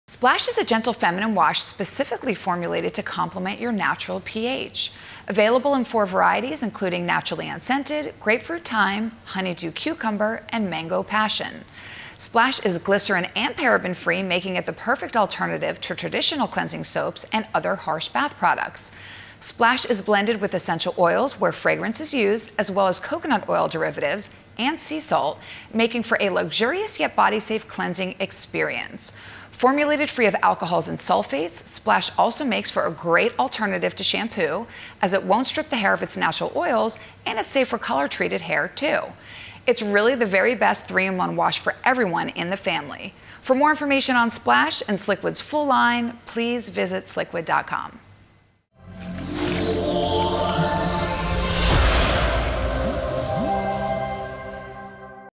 Splash is a gentle feminine wash specifically formulated to complement your natural pH. Available in 4 varieties, including naturally unscented, grapefruit thyme, honeydew cucumber, and mango passion. Splash is glycerin and paraben free, making it the perfect alternative to traditional cleansing soaps and other harsh bath products. Splash is blended with essential oils where fragrance is used, as well as coconut oil derivatives and sea salt, making for a luxurious yet body-safe cleansing experience. Formulated free of alcohols and sulfates, Splash also makes for a great alternative to shampoo, as it won't strip the hair of its natural oils, and it's safe for color-treated hair too. It's really the very best 3-in-1 wash for everyone in the family. For more information on Splash and Sliquid's full line, please visit sliquid.com.